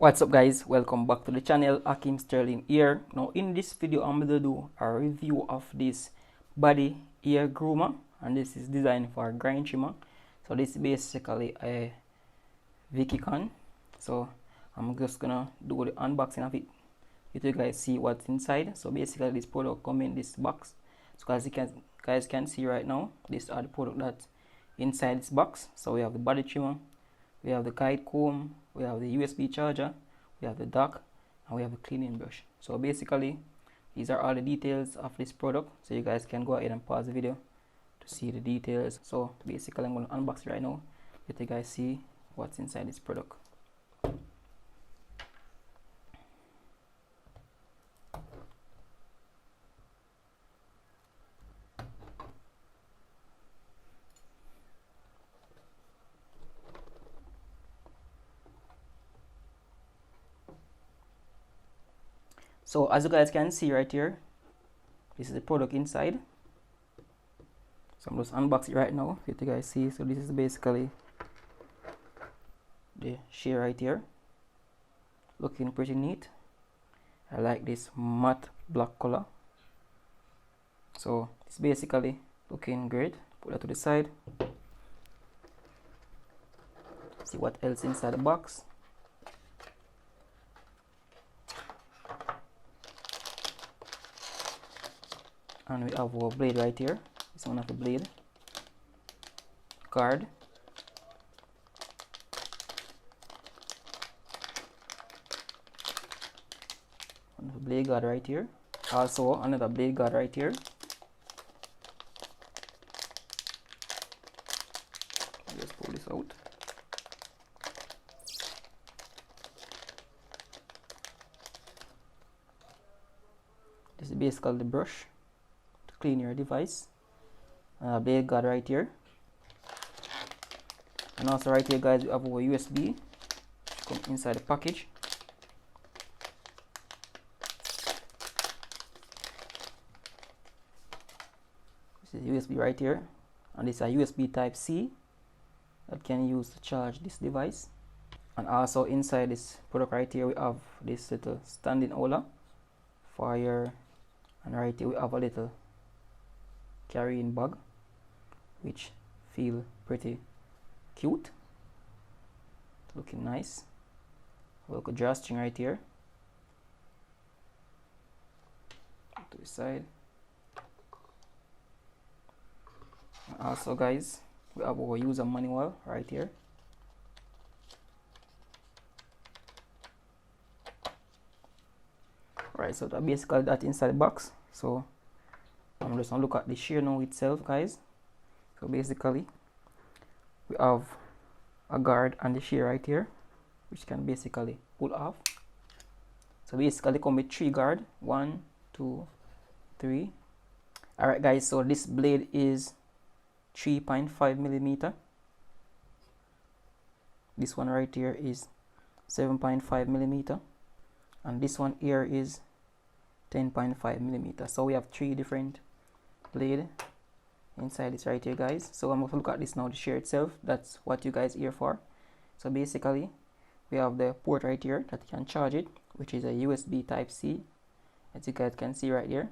What's up guys, welcome back to the channel. Ackeem Sterling here. Now in this video I'm going to do a review of this body hair groomer, and this is designed for a grind trimmer. So this is basically a vikicon. So I'm just gonna do the unboxing of it, let you guys see what's inside. So basically this product comes in this box. So as you guys can see right now, these are the product that's inside this box. So we have the body trimmer, we have the guide comb, we have the USB charger, we have the dock, and we have the cleaning brush. So basically these are all the details of this product, so you guys can go ahead and pause the video to see the details. So basically I'm going to unbox it right now, let you guys see what's inside this product. So as you guys can see right here, this is the product inside. So I'm just unboxing it right now, let you guys see. So this is basically the shade right here, looking pretty neat. I like this matte black color. So it's basically looking great. Put that to the side. See what else inside the box. And we have our blade right here. This one of the blade guard. Another blade guard right here. Also another blade guard right here. Let's pull this out. This is basically the brush to clean your device. Blade guard right here. And also right here guys, we have our USB come inside the package. This is USB right here, and this is a USB type C that can use to charge this device. And also inside this product right here we have this little standing holder for your, and right here we have a little carrying bag which feel pretty cute, looking nice. Look, a drawstring right here to the side. And also guys, we have our user manual right here. Right, so that basically that inside the box. So I'm just gonna look at the shear now itself guys. So basically we have a guard and the shear right here, which can basically pull off. So basically come with 3 guard, 1, 2, 3. Alright guys, so this blade is 3.5 millimeter. This one right here is 7.5 millimeter, and this one here is 10.5 millimeter. So we have 3 different blade inside this right here guys. So I'm going to look at this now, the shear itself. That's what you guys here for. So basically we have the port right here that you can charge it, which is a USB type C, as you guys can see right here.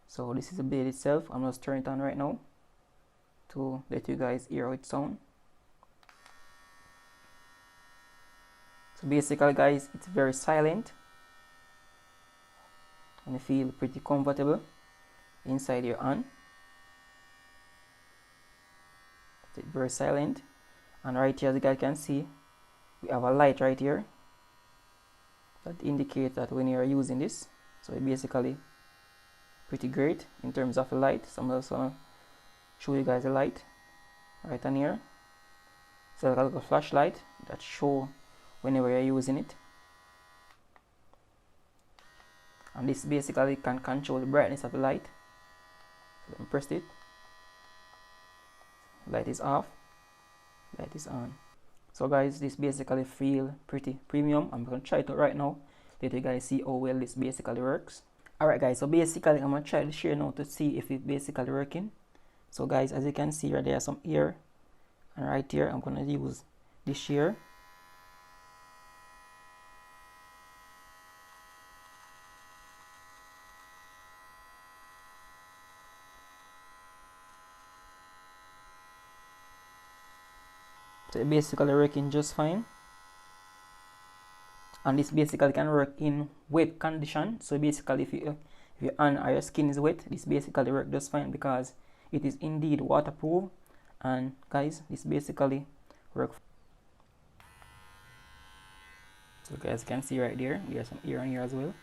So this is the blade itself. I'm just turning it on right now to let you guys hear how it sounds. So basically guys, it's very silent and you feel pretty comfortable inside your hand. It's very silent. And right here, as you guys can see, we have a light right here that indicates that when you are using this. So it's basically pretty great in terms of the light. So I'm just gonna show you guys the light right on here. So like a little flashlight that show whenever you're using it. And this basically can control the brightness of the light. So let me press it. Light is off, light is on. So guys, this basically feel pretty premium. I'm gonna try it out right now, let you guys see how well this basically works. Alright guys, so basically I'm gonna try the shear now to see if it's basically working. So guys, as you can see right there, some air, and right here I'm gonna use the shear So it basically working just fine, and this basically can work in wet condition. So basically if your hand or your skin is wet, this basically work just fine because it is indeed waterproof. And guys, this basically work. So guys can see right there, there's some ear on here as well.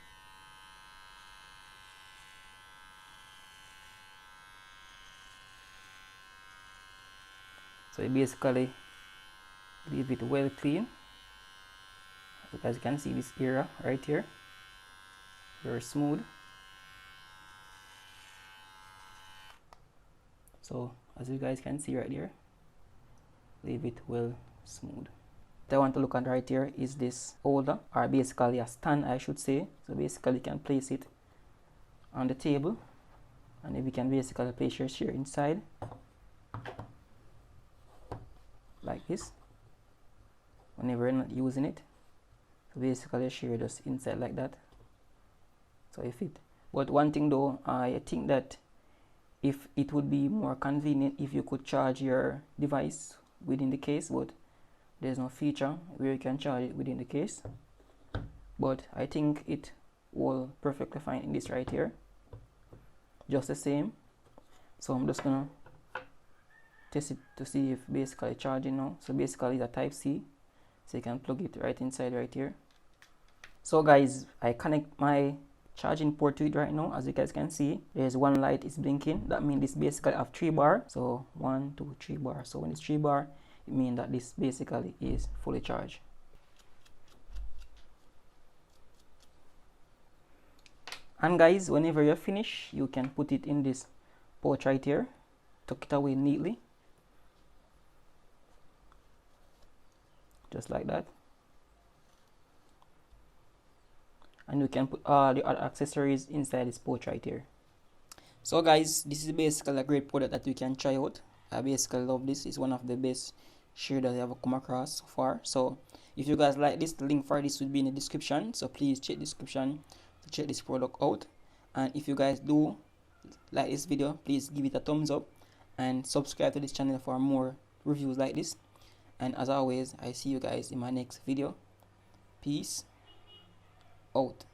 So you basically leave it well clean. So as you can see, this area right here, very smooth. So as you guys can see right there, leave it well smooth. What I want to look at right here is this holder, or basically a stand I should say. So basically you can place it on the table, and if you can basically place your shear inside like this whenever you're not using it. So basically your shear just inside like that, so it fit. But one thing though, I think that if it would be more convenient if you could charge your device within the case, but there's no feature where you can charge it within the case. But I think it will perfectly fine in this right here, just the same. So I'm just gonna test it to see if basically charging now. So basically it's a type C, so you can plug it right inside right here. So guys, I connect my charging port to it right now. As you guys can see, there's one light is blinking. That means this basically have 3 bar. So 1 2 3 bar. So when it's 3 bar, it means that this basically is fully charged. And guys, whenever you're finished, you can put it in this pouch right here, tuck it away neatly, just like that. And you can put all the other accessories inside this pouch right here. So guys, this is basically a great product that you can try out. I basically love this. It's one of the best shear that I have come across so far. So if you guys like this, the link for this will be in the description, so please check the description to check this product out. And if you guys do like this video, please give it a thumbs up and subscribe to this channel for more reviews like this. And as always, I see you guys in my next video. Peace out.